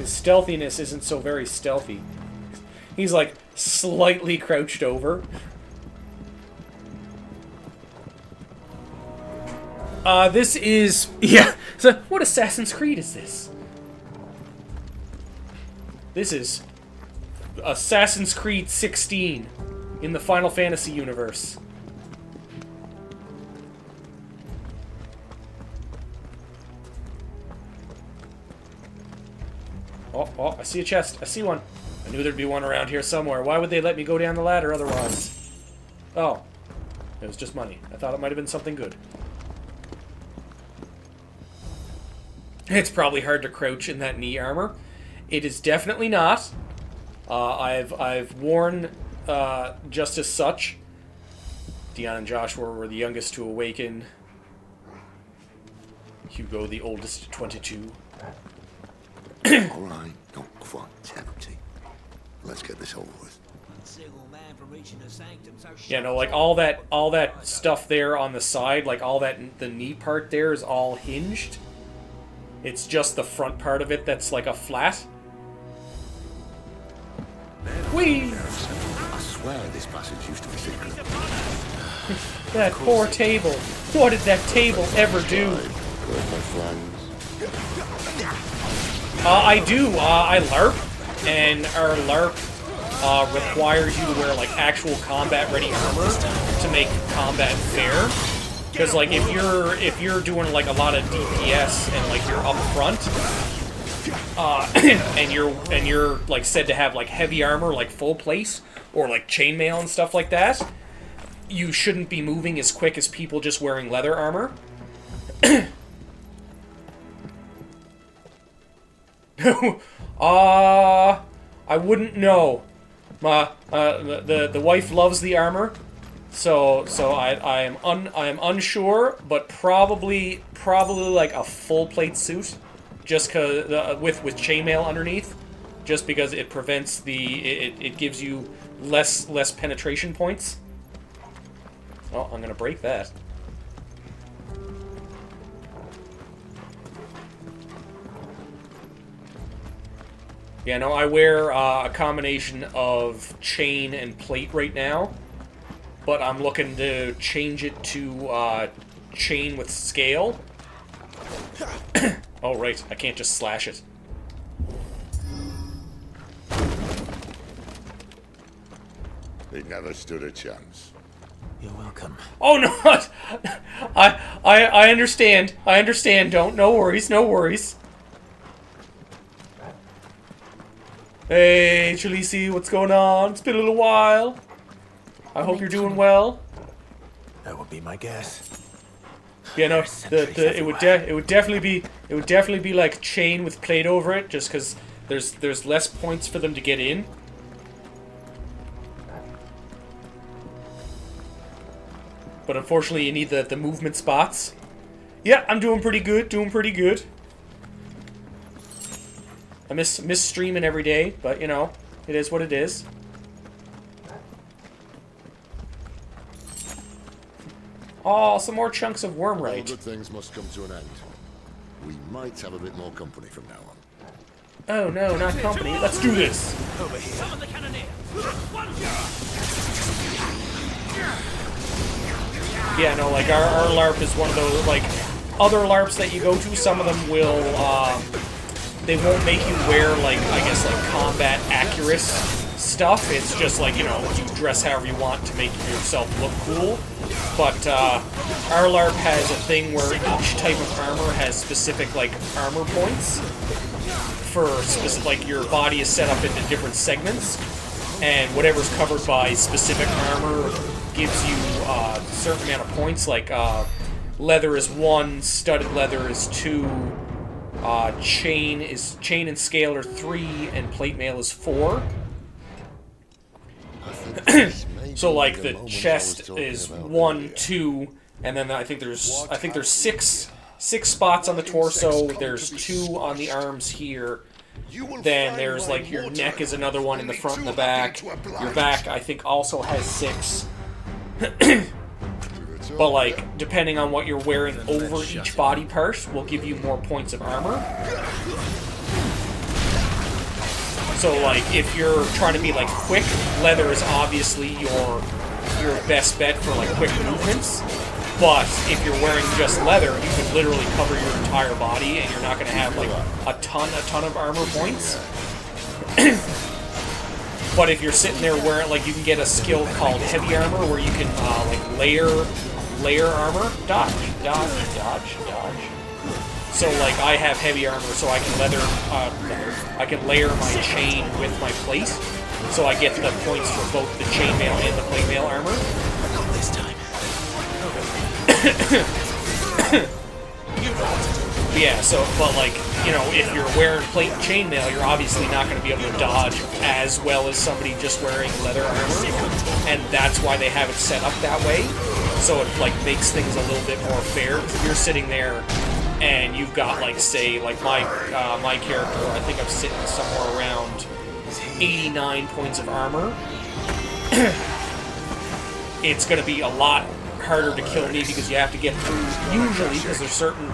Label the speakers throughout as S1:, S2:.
S1: His stealthiness isn't so very stealthy. He's like slightly crouched over. This is... Yeah, so what Assassin's Creed is this? This is Assassin's Creed 16 in the Final Fantasy universe. Oh, I see a chest. I see one. I knew there'd be one around here somewhere. Why would they let me go down the ladder otherwise? Oh. It was just money. I thought it might have been something good. It's probably hard to crouch in that knee armor. It is definitely not. I've worn just as such. Dion and Joshua were the youngest to awaken. Hugo, the oldest, 22.
S2: Alright, not quite empty. Let's get this over with.
S1: Yeah, no, like all that stuff there on the side, like all that, the knee part there is all hinged. It's just the front part of it that's like a flat. Whee!
S2: I swear this passage used to be secret.
S1: That poor table. What did that table ever do?
S2: Where's my flanks?
S1: I do. I LARP, and our LARP requires you to wear like actual combat-ready armor to make combat fair. Because like if you're doing like a lot of DPS and like you're up front, and you're like said to have like heavy armor, like full plate or like chainmail and stuff like that, you shouldn't be moving as quick as people just wearing leather armor. I wouldn't know. The wife loves the armor, so I am unsure, but probably like a full plate suit, just cause with chainmail underneath, just because it prevents it gives you less penetration points. Oh, I'm gonna break that. Yeah, no, I wear a combination of chain and plate right now, but I'm looking to change it to chain with scale. Oh, right, I can't just slash it.
S2: He never stood a chance.
S3: You're welcome.
S1: Oh, no! I understand. I understand. No worries, no worries. Hey, Chalisi, what's going on? It's been a little while. I hope you're doing well.
S3: That would be my guess.
S1: Yeah, no, it would definitely be like chain with plate over it, just because there's less points for them to get in. But unfortunately, you need the movement spots. Yeah, I'm doing pretty good. I miss streaming every day, but you know, it is what it is. Oh, some more chunks of
S2: All
S1: wormrite.
S2: good things must come to an end. We might have a bit more company from now on.
S1: Oh no, not company. Let's do this.
S3: Over here.
S1: Yeah, no, like our LARP is one of those, like, other LARPs that you go to, some of them will, they won't make you wear, like, I guess, like, combat accurate stuff. It's just like, you know, you dress however you want to make yourself look cool. But, our LARP has a thing where each type of armor has specific, like, armor points. For specific, like, your body is set up into different segments. And whatever's covered by specific armor gives you a certain amount of points. Like, leather is 1, studded leather is 2, chain and scale are 3, and plate mail is 4. So like the chest is 1, 2, and then I think there's 6 spots on the torso. There's 2 on the arms here. Then there's like your neck is another one in the front and the back. Your back I think also has 6. But like depending on what you're wearing over each body part will give you more points of armor. So, like, if you're trying to be, like, quick, leather is obviously your best bet for, like, quick movements. But if you're wearing just leather, you can literally cover your entire body, and you're not going to have, like, a ton of armor points. But if you're sitting there wearing, like, you can get a skill called heavy armor, where you can, like, layer armor. Dodge. So, like, I have heavy armor, so I can I can layer my chain with my plate, so I get the points for both the chainmail and the platemail armor.
S3: Not this time.
S1: Yeah, so, but, like, you know, if you're wearing plate and chainmail, you're obviously not going to be able to dodge as well as somebody just wearing leather armor, and that's why they have it set up that way, so it, like, makes things a little bit more fair. If you're sitting there and you've got, like, say, like, my character, I think I'm sitting somewhere around 89 points of armor, it's going to be a lot harder to kill me because you have to get through, usually, because there's certain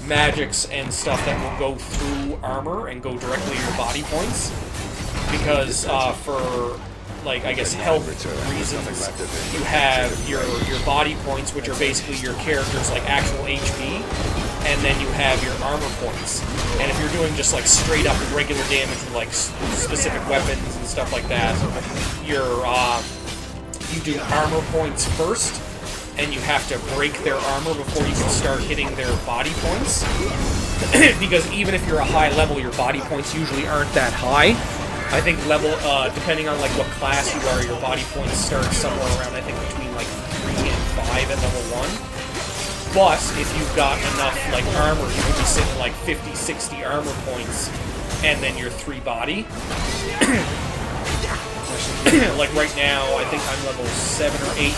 S1: magics and stuff that will go through armor and go directly to your body points, because for, like, I guess health reasons, you have your body points, which are basically your character's, like, actual HP, and then you have your armor points. And if you're doing just, like, straight up regular damage with, like, specific weapons and stuff like that, you do armor points first, and you have to break their armor before you can start hitting their body points. Because even if you're a high level, your body points usually aren't that high. I think level, depending on, like, what class you are, your body points start somewhere around, I think, between, like, 3 and 5 at level 1. But if you've got enough, like, armor, you could be sitting, like, 50, 60 armor points, and then your 3 body. Like, right now, I think I'm level 7 or 8,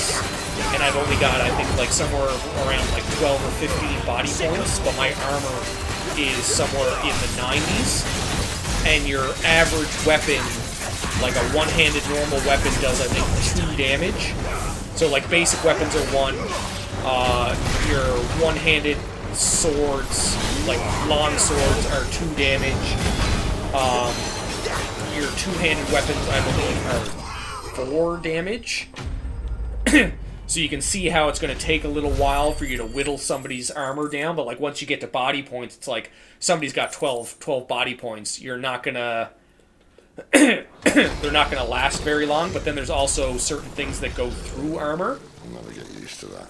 S1: and I've only got, I think, like, somewhere around, like, 12 or 15 body points, but my armor is somewhere in the 90s, and your average weapon, like a one-handed normal weapon, does, I think, 2 damage. So, like, basic weapons are 1, your one-handed swords, like, long swords, are 2 damage, your two-handed weapons, I believe, are 4 damage. So you can see how it's going to take a little while for you to whittle somebody's armor down, but, like, once you get to body points, it's like somebody's got 12 body points. You're not going to... they're not going to last very long, but then there's also certain things that go through armor.
S2: I'll never get used to that.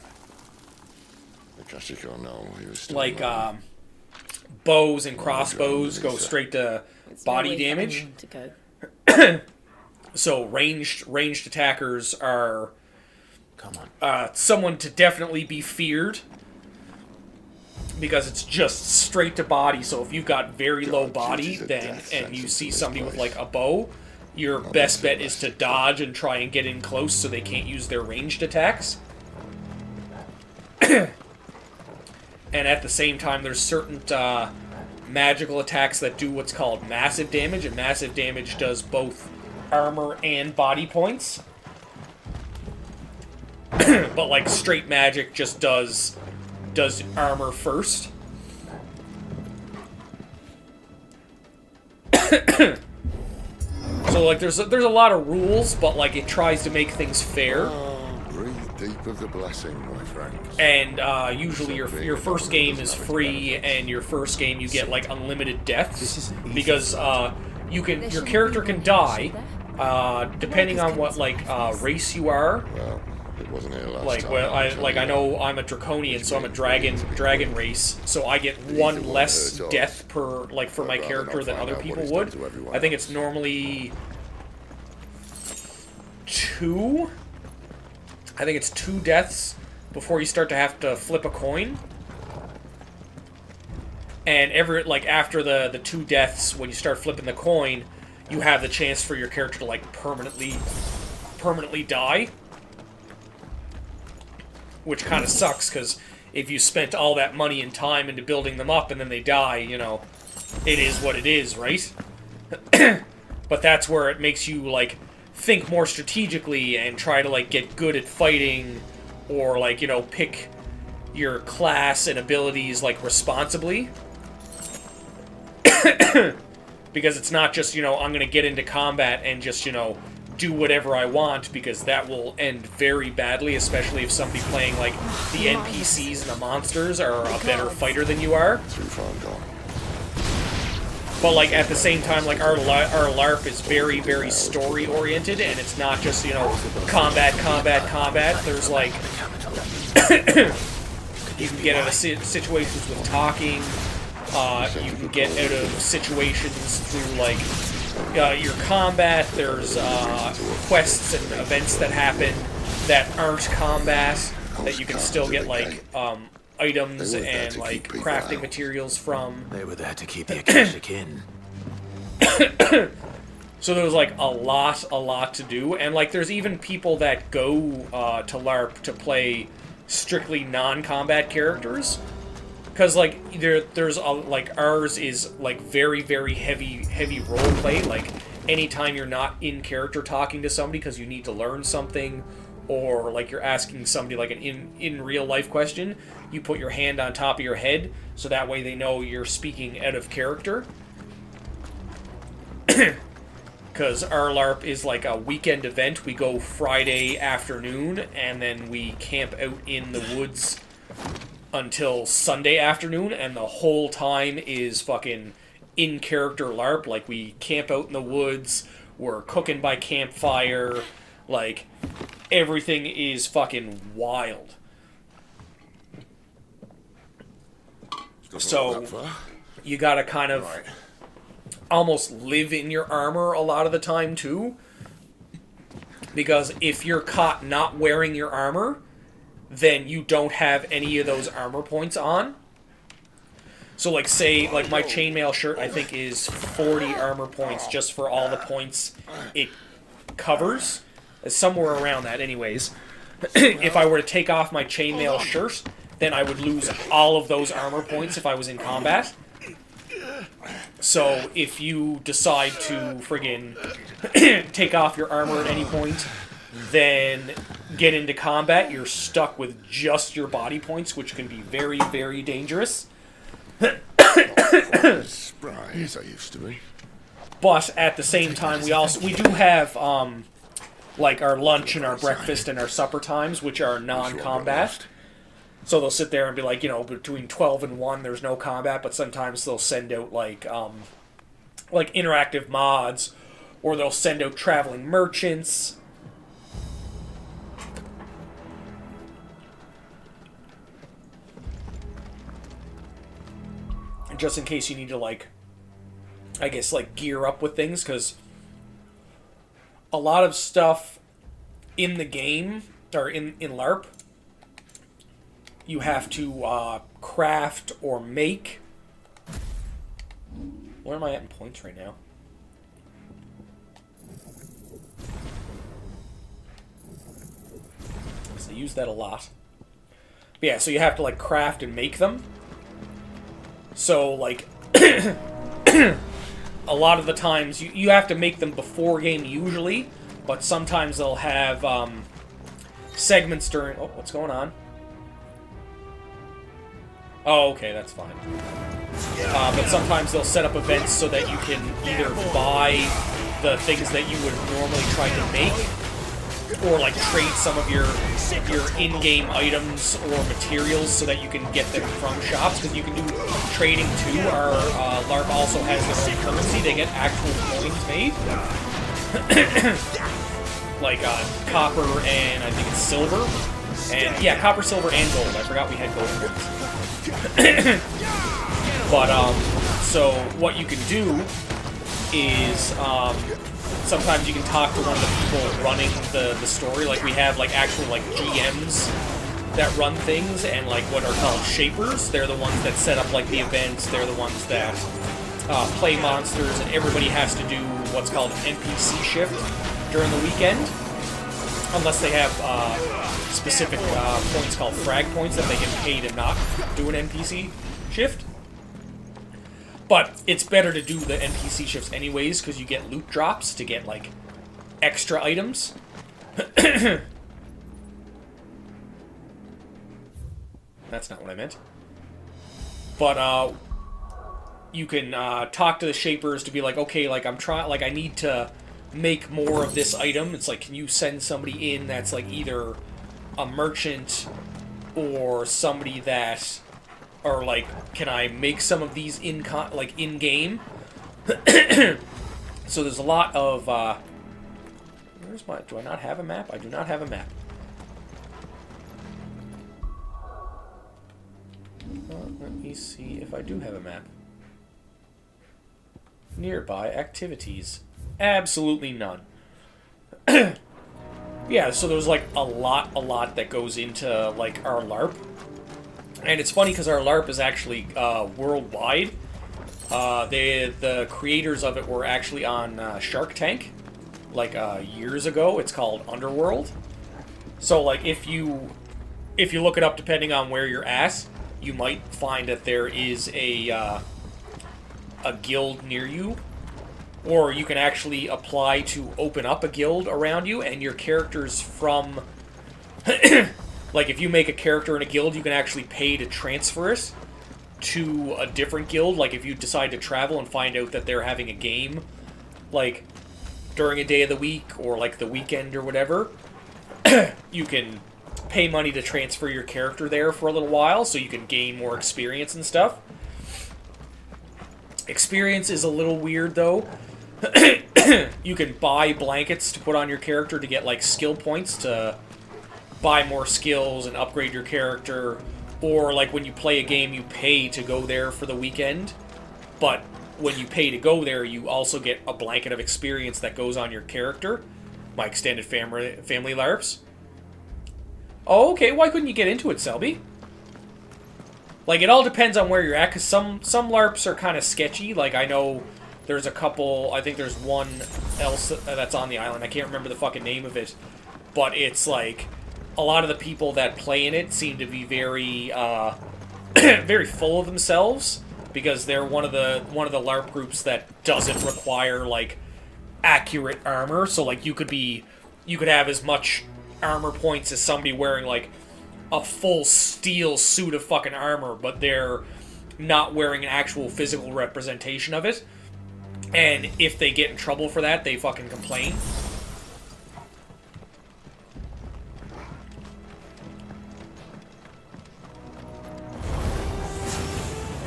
S2: Akashiko, no, he was still
S1: like, bows and crossbows go straight to body damage. So ranged attackers are...
S3: Come on.
S1: Someone to definitely be feared, because it's just straight to body. So if you've got very low body, then and you see somebody with, like, a bow, your best bet is to dodge and try and get in close so they can't use their ranged attacks. And at the same time, there's certain magical attacks that do what's called massive damage, and massive damage does both armor and body points. But, like, straight magic just does armor first. So, like, there's a lot of rules, but, like, it tries to make things fair.
S2: Breathe deep of the blessing, my friend.
S1: And usually your first game is free, and your first game you get, like, unlimited deaths, because your character can die depending on what, like, race you are.
S2: Well, it wasn't here last
S1: like,
S2: time.
S1: well, I know I'm a draconian, so I'm a dragon race, so I get 1 less death per, like, for my character than other people would. I think it's normally 2. I think it's 2 deaths before you start to have to flip a coin. And after the 2 deaths, when you start flipping the coin, you have the chance for your character to, like, permanently die. Which kind of sucks, because if you spent all that money and time into building them up and then they die, you know, it is what it is, right? But that's where it makes you, like, think more strategically and try to, like, get good at fighting, or, like, you know, pick your class and abilities, like, responsibly. Because it's not just, you know, I'm going to get into combat and just, you know, do whatever I want, because that will end very badly, especially if somebody playing, like, the NPCs and the monsters are a better fighter than you are.
S2: Too far gone.
S1: But, like, at the same time, like, our LARP is very, very story-oriented, and it's not just, you know, combat, combat, combat. There's, like, you can get out of situations with talking, you can get out of situations through, like, your combat. There's quests and events that happen that aren't combat, that you can still get, like, items and, like, crafting materials from.
S3: They were there to keep the Akashic in.
S1: So there's, like, a lot to do. And, like, there's even people that go to LARP to play strictly non-combat characters. Because, like, there's like, ours is, like, very, very heavy roleplay. Like, anytime you're not in character talking to somebody because you need to learn something, or, like, you're asking somebody, like, an in real life question, you put your hand on top of your head, so that way they know you're speaking out of character. Because our LARP is, like, a weekend event. We go Friday afternoon, and then we camp out in the woods until Sunday afternoon, and the whole time is fucking in-character LARP. Like, we camp out in the woods, we're cooking by campfire, like, everything is fucking wild. So, you gotta kind of almost live in your armor a lot of the time, too. Because if you're caught not wearing your armor, then you don't have any of those armor points on. So, like, say, like, my chainmail shirt, I think, is 40 armor points just for all the points it covers. It's somewhere around that, anyways. If I were to take off my chainmail shirt, then I would lose all of those armor points if I was in combat. So, if you decide to friggin' take off your armor at any point, then get into combat, you're stuck with just your body points, which can be very, very dangerous.
S2: Spry as I used to be.
S1: But at the same time, we do have like our lunch and our breakfast and our supper times, which are non-combat. So they'll sit there and be like, you know, between 12 and 1, there's no combat, but sometimes they'll send out like interactive mods, or they'll send out traveling merchants. Just in case you need to, like, I guess, like, gear up with things, because a lot of stuff in the game, or in LARP, you have to craft or make. Where am I at in points right now? So I use that a lot. But yeah, so you have to, like, craft and make them. So, like, a lot of the times, you have to make them before game usually, but sometimes they'll have segments during... Oh, what's going on? Oh, okay, that's fine. But sometimes they'll set up events so that you can either buy the things that you would normally try to make, or, like, trade some of your in-game items or materials so that you can get them from shops, because you can do trading too. Our LARP also has their own currency. They get actual coins made. Like copper and I think it's silver. And yeah, copper, silver, and gold. I forgot we had gold coins. But so what you can do is sometimes you can talk to one of the people running the story. Like, we have, like, actual, like, GMs that run things, and, like, what are called shapers. They're the ones that set up, like, the events. They're the ones that play monsters, and everybody has to do what's called an NPC shift during the weekend. Unless they have specific points called frag points that they can pay to not do an NPC shift. But it's better to do the NPC shifts anyways, because you get loot drops to get, like, extra items. That's not what I meant. But, you can talk to the shapers to be like, okay, like I'm trying, like I need to make more of this item. It's like, can you send somebody in that's like either a merchant or somebody that, or like, can I make some of these in game? So there's a lot of. Where's my? Do I not have a map? I do not have a map. Let me see if I do have a map. Nearby activities. Absolutely none. Yeah, so there's like a lot that goes into like our LARP. And it's funny because our LARP is actually worldwide. The creators of it were actually on Shark Tank like years ago. It's called Underworld. So like if you look it up, depending on where you're at, you might find that there is a guild near you, or you can actually apply to open up a guild around you, and your characters from like if you make a character in a guild, you can actually pay to transfer it to a different guild. Like if you decide to travel and find out that they're having a game like during a day of the week or like the weekend or whatever, you can pay money to transfer your character there for a little while so you can gain more experience and stuff. Experience is a little weird though. You can buy blankets to put on your character to get like skill points to buy more skills and upgrade your character, or like when you play a game you pay to go there for the weekend, but when you pay to go there you also get a blanket of experience that goes on your character. My extended family LARPs. Oh, okay, why couldn't you get into it, Selby? Like, it all depends on where you're at, because some LARPs are kind of sketchy. Like, I know there's a couple, I think there's one else that's on the island. I can't remember the fucking name of it. But it's like, a lot of the people that play in it seem to be very, very full of themselves, because they're one of the LARP groups that doesn't require, like, accurate armor. So, like, you could have as much armor points as somebody wearing, like, a full steel suit of fucking armor, but they're not wearing an actual physical representation of it. And if they get in trouble for that, they fucking complain.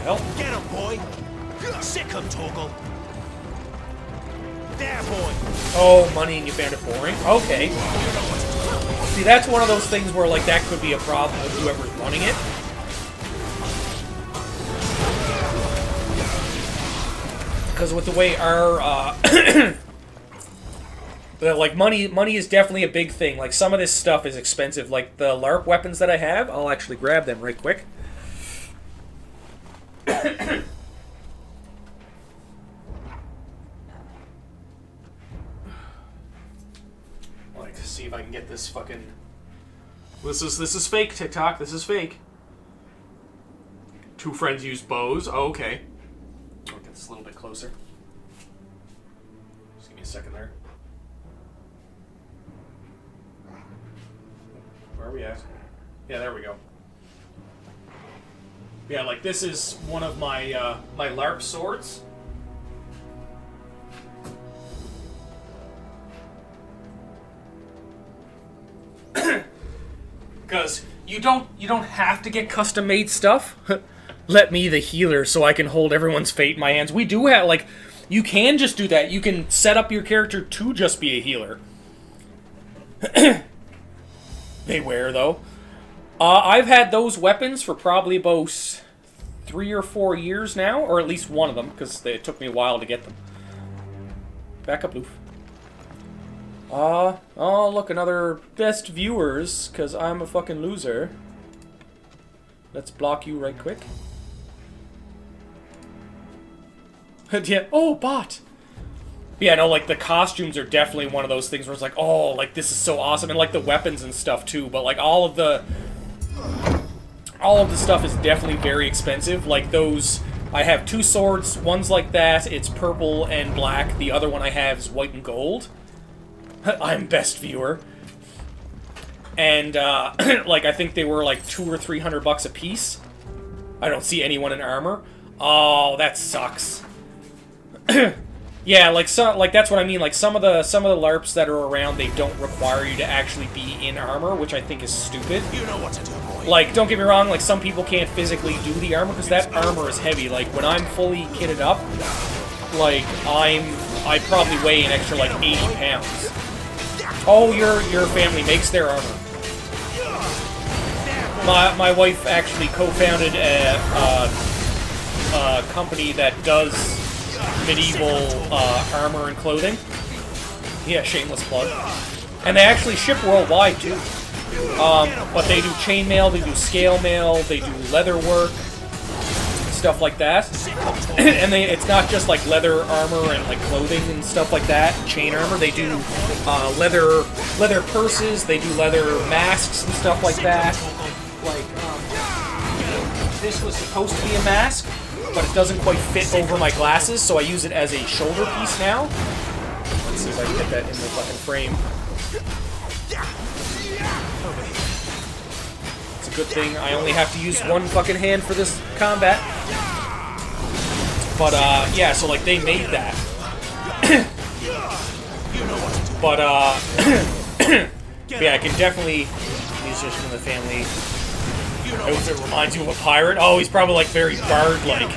S1: Well,
S3: Get him, boy! Sick him, Torgal! There, boy!
S1: oh, money and you found it boring? Okay. See, that's one of those things where, like, that could be a problem with whoever's running it. Because with the way our, like, money is definitely a big thing. Like, some of this stuff is expensive. Like, the LARP weapons that I have, I'll actually grab them right quick. Like, see if I can get this fucking... This is fake, TikTok. This is fake. Two friends use bows. Oh, okay. I'll get this a little bit closer. Just give me a second there. Where are we at? Yeah, there we go. Yeah, like this is one of my my LARP swords. Because you don't have to get custom made stuff. Let me, the healer, so I can hold everyone's fate in my hands. We do have, like, you can just do that. You can set up your character to just be a healer. They wear, though. I've had those weapons for probably about 3 or 4 years now, or at least one of them, because it took me a while to get them. Back up, Loof. Oh, look, another best viewers, because I'm a fucking loser. Let's block you right quick. Yeah, oh, bot! Yeah, no, like, the costumes are definitely one of those things where it's like, oh, like, this is so awesome, and, like, the weapons and stuff, too, but, like, all of the stuff is definitely very expensive. Like, those, I have 2 swords, one's like that, it's purple and black, the other one I have is white and gold. I'm best viewer. And, like, I think they were, like, $200 or $300 a piece. I don't see anyone in armor. Oh, that sucks. Yeah, like that's what I mean. Like some of the LARPs that are around, they don't require you to actually be in armor, which I think is stupid.
S3: You know what to do, boy.
S1: Like, don't get me wrong, like some people can't physically do the armor because that armor is heavy. Like when I'm fully kitted up, like I probably weigh an extra like 80 pounds. Oh, your family makes their armor. My wife actually co-founded a company that does medieval armor and clothing. Yeah, shameless plug. And they actually ship worldwide too. But they do chainmail, they do scale mail, they do leather work, stuff like that. And it's not just like leather armor and like clothing and stuff like that, chain armor. They do leather purses, they do leather masks and stuff like that. Like this was supposed to be a mask, but it doesn't quite fit over my glasses, so I use it as a shoulder piece now. Let's see if I can get that in the fucking frame. It's a good thing I only have to use one fucking hand for this combat. But, yeah, so, like, they made that. But, yeah, I can definitely use this from the family. I hope it reminds you of a pirate. Oh, he's probably, like, very bard-like.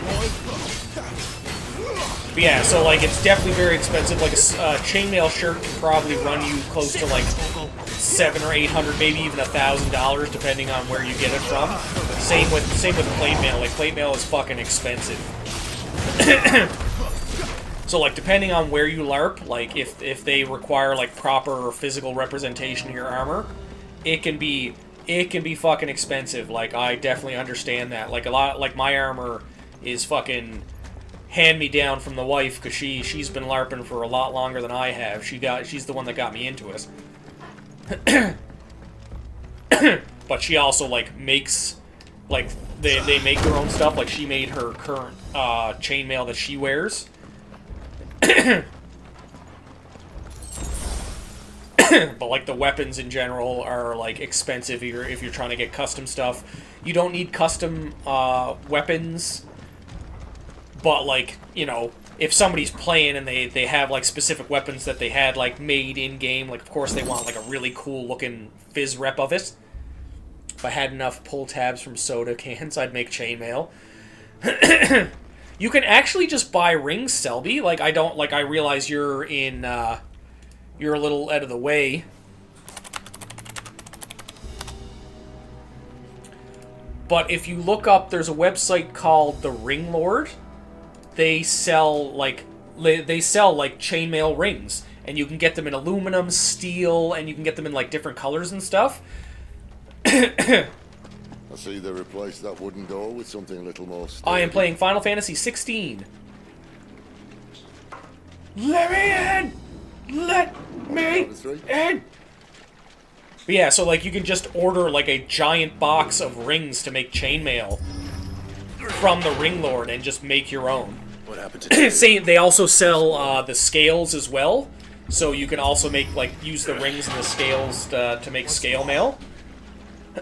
S1: But yeah, so, like, it's definitely very expensive. Like, a chainmail shirt can probably run you close to, like, $700 or $800, maybe even $1,000, depending on where you get it from. Same with plate mail. Like, plate mail is fucking expensive. So, like, depending on where you LARP, like, if they require, like, proper or physical representation of your armor, it can be fucking expensive. Like, I definitely understand that. Like, like, my armor is fucking hand-me-down from the wife, because she's been LARPing for a lot longer than I have. She's the one that got me into it. But she also, like, makes, like, they make their own stuff. Like, she made her current chainmail that she wears. But, like, the weapons in general are, like, expensive if you're trying to get custom stuff. You don't need custom weapons, but, like, you know, if somebody's playing and they have, like, specific weapons that they had, like, made in-game, like, of course they want, like, a really cool-looking fizz rep of it. If I had enough pull tabs from soda cans, I'd make chainmail. You can actually just buy rings, Selby. Like, I realize you're in, you're a little out of the way. But if you look up, there's a website called The Ring Lord. They sell, like, chainmail rings. And you can get them in aluminum, steel, and you can get them in, like, different colors and stuff.
S2: I see they replaced that wooden door with something a little more sturdy.
S1: I am playing Final Fantasy 16. Let me in! Let me in! But yeah, so, like, you can just order, like, a giant box of rings to make chainmail from the Ring Lord and just make your own.
S3: What happened to
S1: Say they also sell the scales as well, so you can also make, like, use the rings and the scales to make scale mail.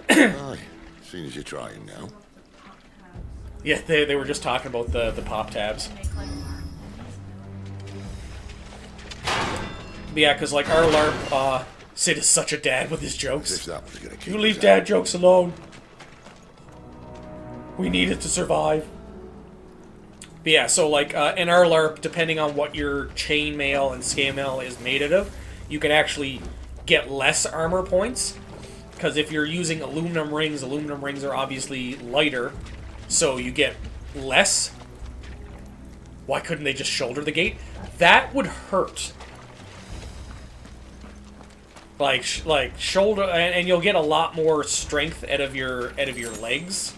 S2: Aye, seeing as you're trying now.
S1: Yeah, they were just talking about the pop tabs. But yeah, because, like, our LARP, Sid is such a dad with his
S2: As if
S1: jokes.
S2: that was gonna keep
S1: You
S2: us
S1: leave
S2: out.
S1: dad jokes alone. We need it to survive. But yeah, so, like, in our LARP, depending on what your chainmail and scale mail is made out of, you can actually get less armor points. Because if you're using aluminum rings are obviously lighter, so you get less. Why couldn't they just shoulder the gate? That would hurt. Like shoulder, and you'll get a lot more strength out of your legs.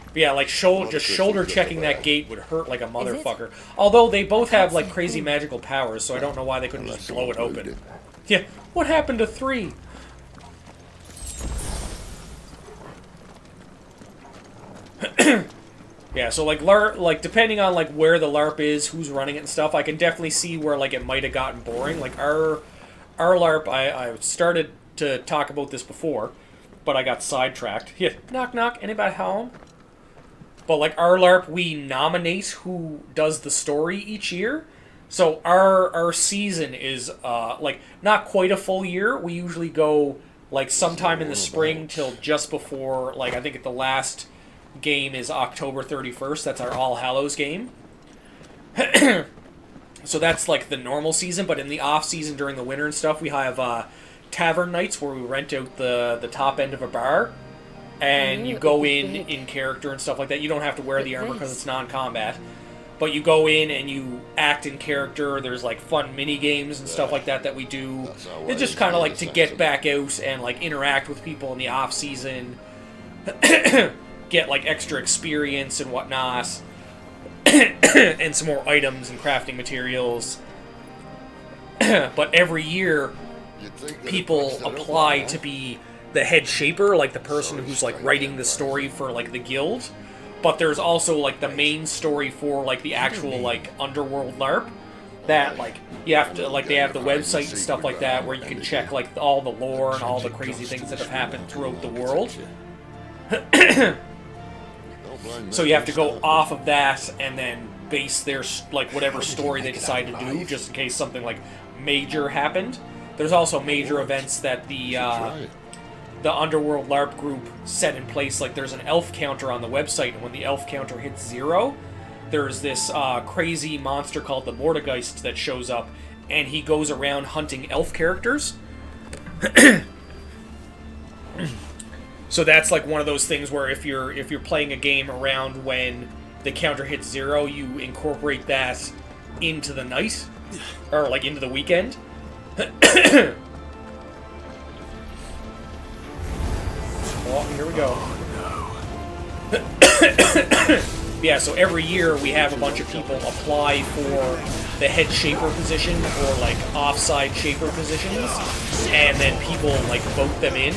S1: But yeah, like just shoulder checking that gate would hurt like a motherfucker. Although they both have like crazy magical powers, so I don't know why they couldn't just blow it open. Yeah, what happened to 3? Yeah, so like depending on like where the LARP is, who's running it and stuff, I can definitely see where like it might have gotten boring. Like our LARP, I started to talk about this before, but I got sidetracked. Yeah, knock knock, anybody home? But like our LARP, we nominate who does the story each year. So our season is like not quite a full year. We usually go like sometime in the spring till just before, like I think at the last game is October 31st. That's our All Hallows game. So that's like the normal season, but in the off season during the winter and stuff, we have tavern nights where we rent out the top end of a bar, and you go in character and stuff like that. You don't have to wear the armor because it's non-combat, but you go in and you act in character. There's like fun mini games and stuff like that we do. It's just kind of like to get back out and like interact with people in the off season, get like extra experience and whatnot. And some more items and crafting materials. But every year, people apply to be the head shaper, like the person who's like writing the story for like the guild. But there's also like the main story for like the actual like Underworld LARP that like you have to like they have the website and stuff like that where you can check like all the lore and all the crazy things that have happened throughout the world. So you have to go off of that and then base their, like, whatever story they decide to do, just in case something, like, major happened. There's also major events that the Underworld LARP group set in place. Like, there's an elf counter on the website, and when the elf counter hits 0, there's this crazy monster called the Mordegeist that shows up, and he goes around hunting elf characters. So that's like one of those things where if you're playing a game around when the counter hits 0, you incorporate that into the night, or like into the weekend. Oh, here we go. Yeah, so every year we have a bunch of people apply for the head shaper position or like offside shaper positions, and then people like vote them in.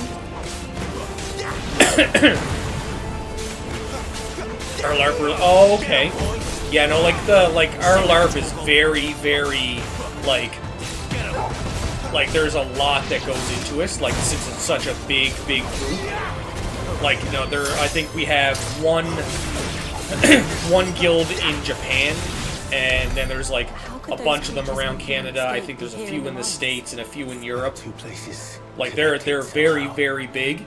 S1: Our LARP, oh, okay. Yeah, no, like our LARP is very, very like there's a lot that goes into it. Like since it's such a big group. Like, you know, I think we have one guild in Japan, and then there's like a bunch of them around Canada. I think there's a few in the States and a few in Europe. Like they're very, very big.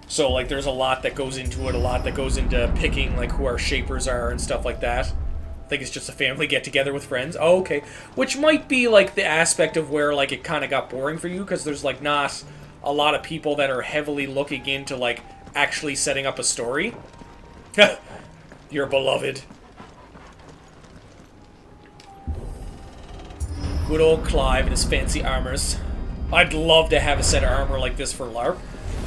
S1: So, like, there's a lot that goes into it, a lot that goes into picking, like, who our shapers are and stuff like that. I think it's just a family get-together with friends. Oh, okay. Which might be, like, the aspect of where, like, it kind of got boring for you, because there's, like, not a lot of people that are heavily looking into, like, actually setting up a story. Your beloved. Good old Clive and his fancy armors. I'd love to have a set of armor like this for LARP.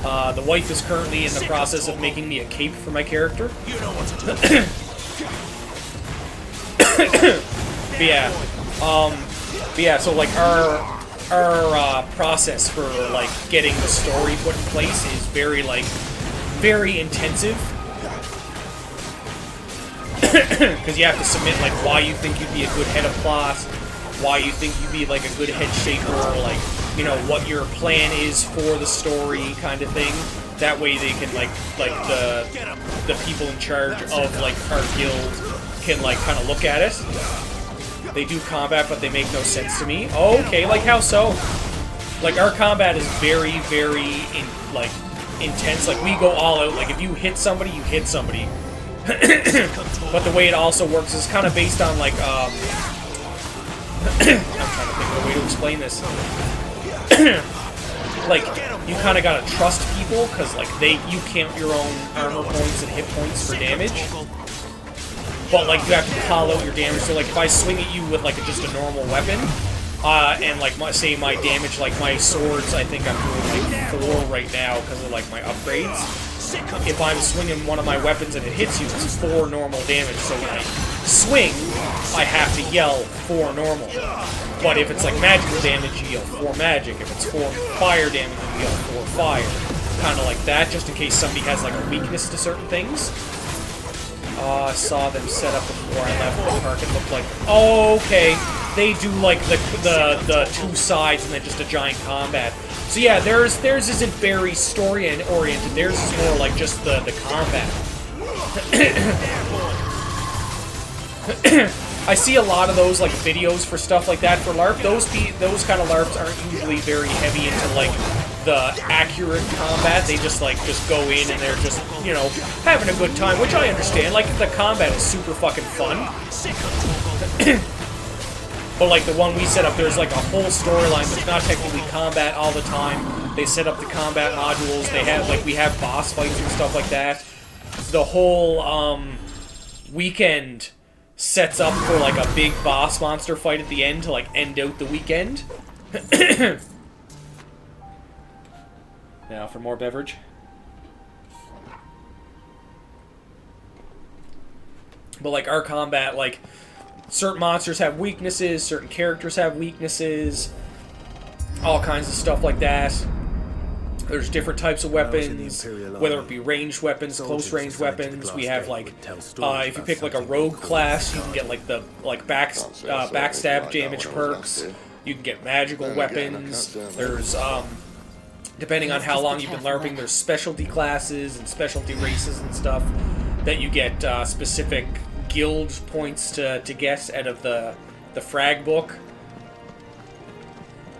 S1: The wife is currently in the process of making me a cape for my character.
S3: You know what to do.
S1: But yeah, so like our process for like getting the story put in place is very intensive. Because you have to submit like why you think you'd be a good head of class, why you think you'd be like a good head shaper, like, you know, what your plan is for the story kind of thing. That way they can like the people in charge of like our guild can like kind of look at it. They do combat, but they make no sense to me. Oh, okay, like how so? Like our combat is very intense. Like we go all out. Like if you hit somebody, you hit somebody. But the way it also works is kind of based on like I'm trying to think of a way to explain this. Like you kind of gotta trust people because like you count your own armor points and hit points for damage. But like you have to call out your damage. So like if I swing at you with like just a normal weapon, and like say my damage, like my swords, I think I'm doing like 4 right now because of like my upgrades. If I'm swinging one of my weapons and it hits you, it's 4 normal damage. So when I swing, I have to yell 4 normal. But if it's like magical damage, you yell 4 magic. If it's 4 fire damage, you yell 4 fire. Kind of like that, just in case somebody has like a weakness to certain things. I saw them set up before I left the park. It looked like... Oh, okay. they do like the two sides and then just a giant combat. So yeah, theirs isn't very story oriented. Theirs is more like just the combat. I see a lot of those like videos for stuff like that for LARP. Those kind of LARPs aren't usually very heavy into like the accurate combat. They just go in and they're just, you know, having a good time, which I understand. Like the combat is super fucking fun. But like the one we set up, there's like a whole storyline that's not technically combat all the time. They set up the combat modules. They have we have boss fights and stuff like that. The whole weekend sets up for like a big boss monster fight at the end to like end out the weekend. Now for more beverage. But like our combat, like certain monsters have weaknesses, certain characters have weaknesses, all kinds of stuff like that. There's different types of weapons, whether it be ranged weapons, close range weapons. We have like, if you pick like a rogue class, you can get like the backstab damage perks. You can get magical weapons. There's depending on how long you've been LARPing, there's specialty classes and specialty races and stuff that you get specific guild points to get out of the frag book.